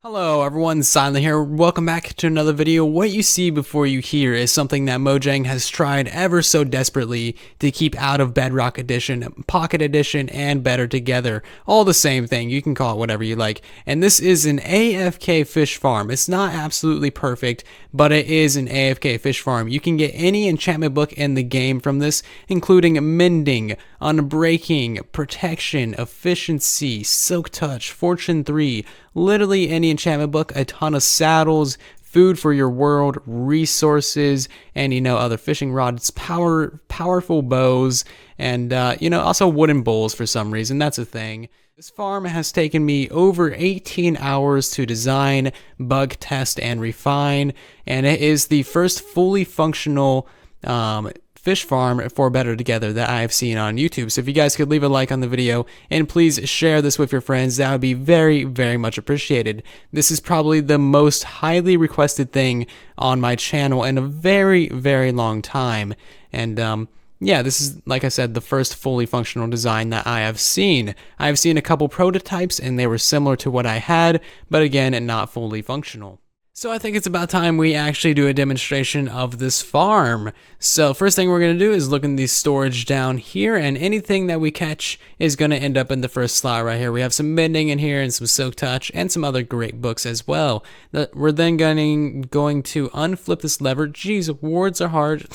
Hello everyone, Silent here. Welcome back to another video. What you see before you hear is something that Mojang has tried ever so desperately to keep out of Bedrock Edition, Pocket Edition, and Better Together. All the same thing, you can call it whatever you like. And this is an AFK Fish Farm. It's not absolutely perfect, but it is an AFK Fish Farm. You can get any enchantment book in the game from this, including Mending, Unbreaking, Protection, Efficiency, Silk Touch, Fortune 3, literally any enchantment book, a ton of saddles, food for your world, resources, and other fishing rods, powerful bows, and also wooden bowls for some reason. That's a thing. This farm has taken me over 18 hours to design, bug test, and refine, and it is the first fully functional fish farm for Better Together that I have seen on YouTube. So if you guys could leave a like on the video and please share this with your friends, that would be very, very much appreciated. This is probably the most highly requested thing on my channel in a very, very long time. And yeah, this is, like I said, the first fully functional design that I have seen. I have seen a couple prototypes and they were similar to what I had, but again, not fully functional. So I think it's about time we actually do a demonstration of this farm. So first thing we're going to do is look in the storage down here, and anything that we catch is going to end up in the first slot right here. We have some Mending in here and some Silk Touch and some other great books as well. We're then going to unflip this lever. Jeez, words are hard.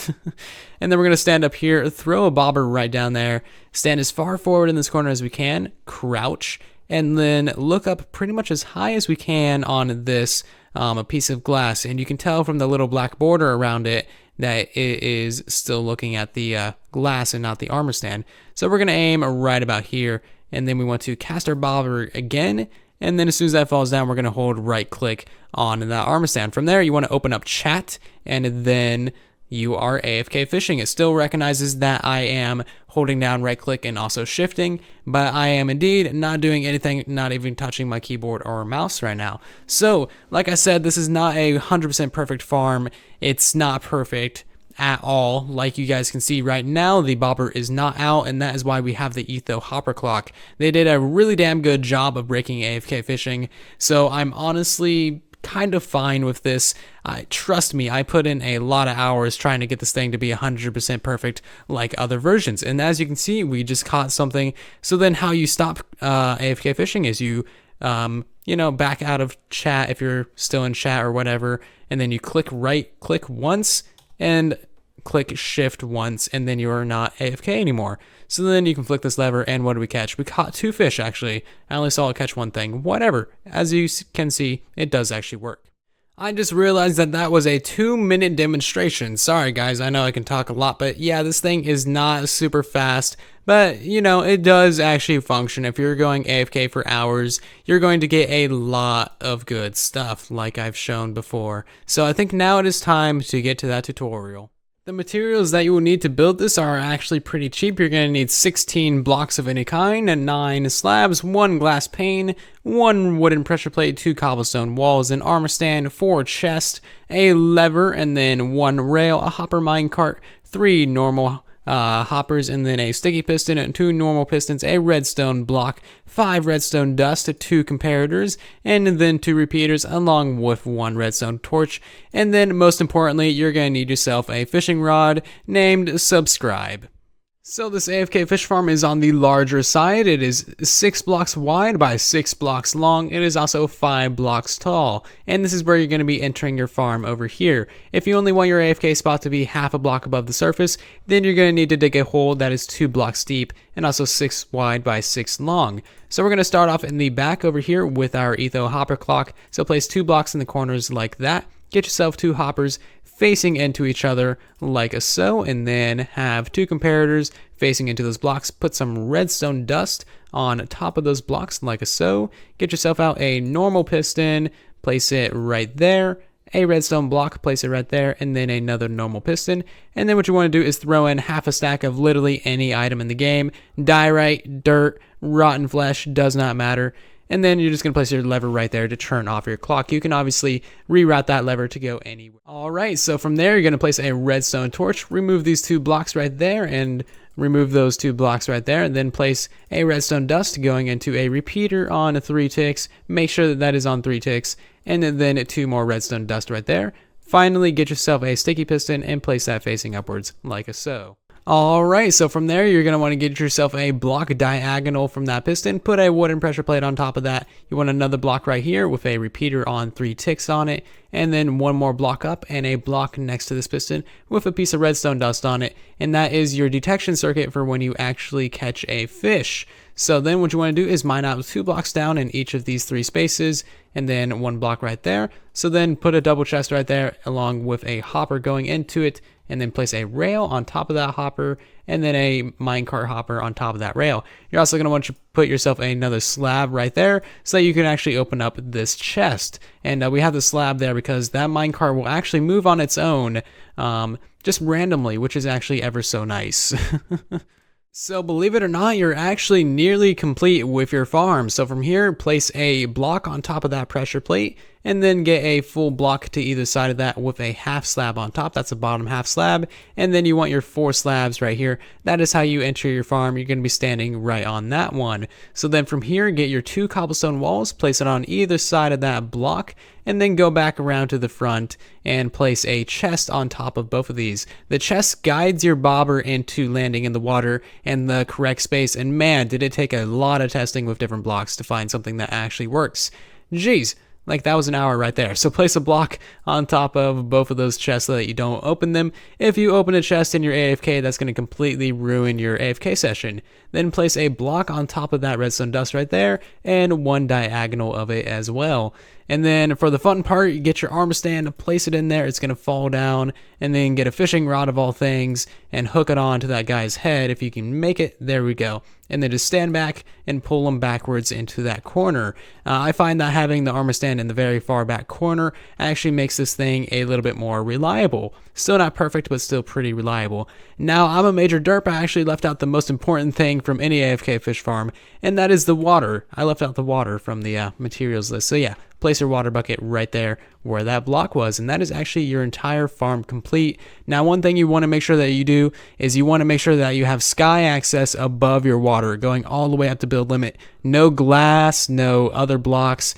And then we're going to stand up here, throw a bobber right down there, stand as far forward in this corner as we can, crouch, and then look up pretty much as high as we can on this a piece of glass, and you can tell from the little black border around it that it is still looking at the glass and not the armor stand. So we're going to aim right about here, and then we want to cast our bobber again, and then as soon as that falls down, we're going to hold right click on that armor stand. From there, you want to open up chat, and then you are AFK fishing. It still recognizes that I am holding down right click and also shifting, but I am indeed not doing anything, not even touching my keyboard or mouse right now. So, like I said, this is not a 100% perfect farm. It's not perfect at all. Like you guys can see right now, the bobber is not out, and that is why we have the Etho hopper clock. They did a really damn good job of breaking AFK fishing, so I'm honestly kind of fine with this. Trust me, I put in a lot of hours trying to get this thing to be 100% perfect like other versions, and as you can see, we just caught something. So then how you stop AFK fishing is you back out of chat if you're still in chat or whatever, and then you right click once and click shift once, and then you are not AFK anymore. So then you can flick this lever, and what do we catch? We caught 2 fish, actually. I only saw it catch 1 thing. Whatever. As you can see, it does actually work. I just realized that that was a 2-minute demonstration. Sorry guys, I know I can talk a lot, but yeah, this thing is not super fast, but it does actually function. If you're going AFK for hours, you're going to get a lot of good stuff, like I've shown before. So I think now it is time to get to that tutorial. The materials that you will need to build this are actually pretty cheap. You're going to need 16 blocks of any kind, and 9 slabs, 1 glass pane, 1 wooden pressure plate, 2 cobblestone walls, an armor stand, 4 chests, a lever, and then 1 rail, a hopper minecart, 3 normal hoppers, and then a sticky piston and 2 normal pistons, a redstone block, 5 redstone dust, 2 comparators, and then 2 repeaters along with 1 redstone torch. And then most importantly, you're going to need yourself a fishing rod named Subscribe. So this AFK fish farm is on the larger side. It is 6 blocks wide by 6 blocks long. It is also 5 blocks tall. And this is where you're going to be entering your farm over here. If you only want your AFK spot to be half a block above the surface, then you're going to need to dig a hole that is 2 blocks deep and also 6 wide by 6 long. So we're going to start off in the back over here with our Etho hopper clock. So place 2 blocks in the corners like that. Get yourself 2 hoppers facing into each other like so, and then have 2 comparators facing into those blocks. Put some redstone dust on top of those blocks like so. Get yourself out a normal piston, place it right there, a redstone block, place it right there, and then another normal piston. And then what you want to do is throw in half a stack of literally any item in the game. Diorite, dirt, rotten flesh, does not matter. And then you're just going to place your lever right there to turn off your clock. You can obviously reroute that lever to go anywhere. Alright, so from there you're going to place a redstone torch, remove these 2 blocks right there, and remove those 2 blocks right there, and then place a redstone dust going into a repeater on 3 ticks. Make sure that that is on 3 ticks, and then 2 more redstone dust right there. Finally, get yourself a sticky piston and place that facing upwards like so. Alright, so from there, you're going to want to get yourself a block diagonal from that piston. Put a wooden pressure plate on top of that. You want another block right here with a repeater on 3 ticks on it. And then 1 more block up and a block next to this piston with a piece of redstone dust on it. And that is your detection circuit for when you actually catch a fish. So then what you want to do is mine out 2 blocks down in each of these 3 spaces, and then 1 block right there. So then put a double chest right there along with a hopper going into it, and then place a rail on top of that hopper, and then a minecart hopper on top of that rail. You're also going to want to put yourself another slab right there so that you can actually open up this chest. And we have the slab there because that minecart will actually move on its own just randomly, which is actually ever so nice. So believe it or not, you're actually nearly complete with your farm. So from here, place a block on top of that pressure plate, and then get a full block to either side of that with a half slab on top. That's the bottom half slab. And then you want your 4 slabs right here. That is how you enter your farm. You're going to be standing right on that one. So then from here, get your 2 cobblestone walls, place it on either side of that block, and then go back around to the front and place a chest on top of both of these. The chest guides your bobber into landing in the water in the correct space, and man, did it take a lot of testing with different blocks to find something that actually works. Jeez. Like, that was an hour right there. So place a block on top of both of those chests so that you don't open them. If you open a chest in your AFK, that's going to completely ruin your AFK session. Then place a block on top of that redstone dust right there, and 1 diagonal of it as well. And then for the fun part, you get your armor stand, place it in there, it's going to fall down, and then get a fishing rod of all things, and hook it on to that guy's head if you can make it. There we go. And then just stand back and pull them backwards into that corner. I find that having the armor stand in the very far back corner actually makes this thing a little bit more reliable. Still not perfect, but still pretty reliable. Now, I'm a major derp. I actually left out the most important thing from any AFK fish farm, and that is the water. I left out the water from the materials list. So yeah, place your water bucket right there where that block was, and that is actually your entire farm complete. Now, one thing you want to make sure that you do is you want to make sure that you have sky access above your water, going all the way up to build limit. No glass, no other blocks,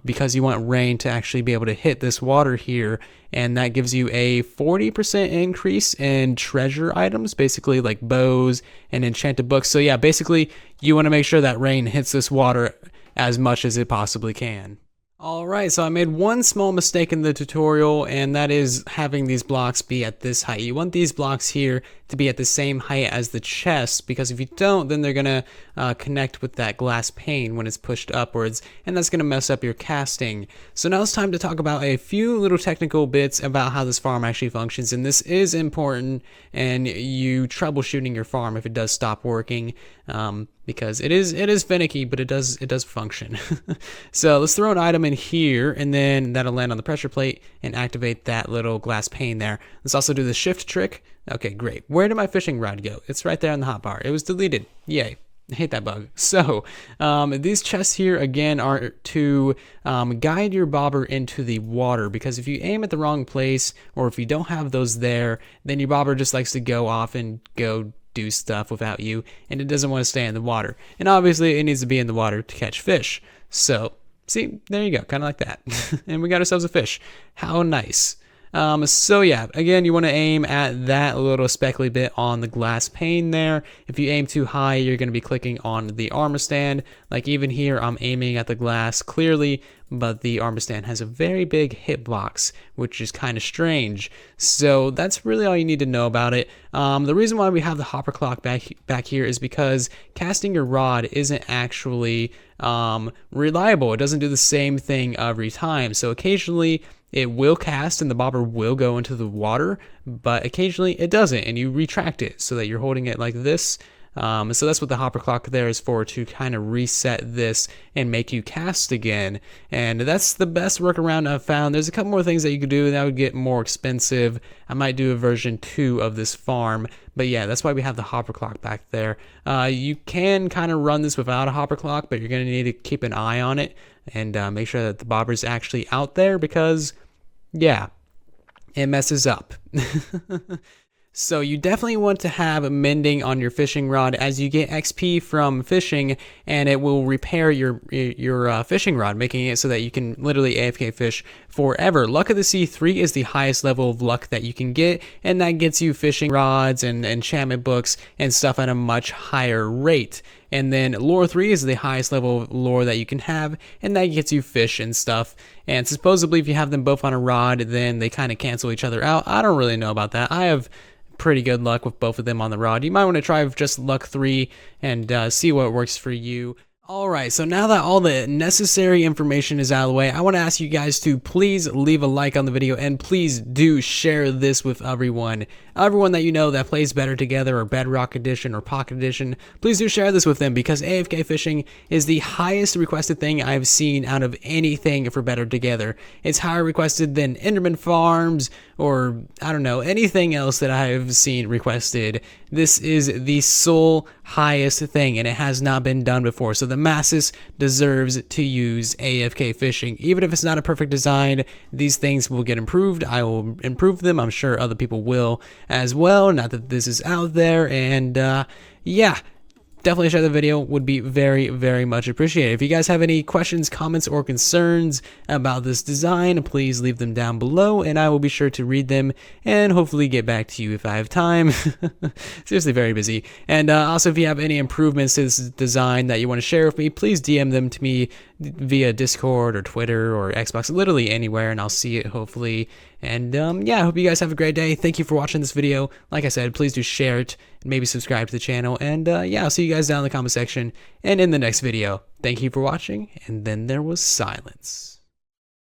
because you want rain to actually be able to hit this water here, and that gives you a 40% increase in treasure items, basically like bows and enchanted books. So yeah, basically you want to make sure that rain hits this water as much as it possibly can. Alright, so I made one small mistake in the tutorial, and that is having these blocks be at this height. You want these blocks here to be at the same height as the chest, because if you don't, then they're going to connect with that glass pane when it's pushed upwards, and that's going to mess up your casting. So now it's time to talk about a few little technical bits about how this farm actually functions, and this is important, and you troubleshooting your farm if it does stop working, because it is finicky, but it does function. So let's throw an item in here, and then that'll land on the pressure plate and activate that little glass pane there. Let's also do the shift trick. Okay, great. Where did my fishing rod go? It's right there on the hotbar. It was deleted. Yay. I hate that bug. So these chests here again are to guide your bobber into the water, because if you aim at the wrong place, or if you don't have those there, then your bobber just likes to go off and go do stuff without you, and it doesn't want to stay in the water. And obviously it needs to be in the water to catch fish. So see, there you go, kind of like that. And we got ourselves a fish. How nice. So yeah, again, you want to aim at that little speckly bit on the glass pane there. If you aim too high, you're going to be clicking on the armor stand. Like even here, I'm aiming at the glass clearly, but the armor stand has a very big hitbox, which is kind of strange. So that's really all you need to know about it. The reason why we have the hopper clock back here is because casting your rod isn't actually reliable. It doesn't do the same thing every time. So occasionally it will cast and the bobber will go into the water, but occasionally it doesn't, and you retract it so that you're holding it like this. So that's what the hopper clock there is for, to kind of reset this and make you cast again. And that's the best workaround I've found. There's a couple more things that you could do that would get more expensive. I might do a version 2 of this farm, but yeah, that's why we have the hopper clock back there. You can kind of run this without a hopper clock, but you're going to need to keep an eye on it and make sure that the bobber's actually out there, because yeah, it messes up. So you definitely want to have mending on your fishing rod, as you get XP from fishing, and it will repair your fishing rod, making it so that you can literally AFK fish forever. Luck of the Sea 3 is the highest level of luck that you can get, and that gets you fishing rods and enchantment books and stuff at a much higher rate. And then Lore 3 is the highest level of lore that you can have, and that gets you fish and stuff. And supposedly if you have them both on a rod, then they kind of cancel each other out. I don't really know about that. I have pretty good luck with both of them on the rod. You might want to try with just luck 3 and see what works for you. Alright, so now that all the necessary information is out of the way, I want to ask you guys to please leave a like on the video, and please do share this with everyone. Everyone that you know that plays Better Together or Bedrock Edition or Pocket Edition, please do share this with them, because AFK fishing is the highest requested thing I've seen out of anything for Better Together. It's higher requested than Enderman Farms or, I don't know, anything else that I have seen requested. This is the sole highest thing, and it has not been done before. So the masses deserves to use AFK fishing. Even if it's not a perfect design, these things will get improved. I will improve them. I'm sure other people will as well. Not that this is out there. And yeah, definitely share the video, would be very, very much appreciated. If you guys have any questions, comments, or concerns about this design, please leave them down below, and I will be sure to read them and hopefully get back to you if I have time. Seriously, very busy. And also, if you have any improvements to this design that you want to share with me, please DM them to me via Discord or Twitter or Xbox, literally anywhere, and I'll see it hopefully. And yeah, I hope you guys have a great day. Thank you for watching this video. Like I said, please do share it and maybe subscribe to the channel. And yeah, I'll see you guys down in the comment section and in the next video. Thank you for watching. And then there was silence.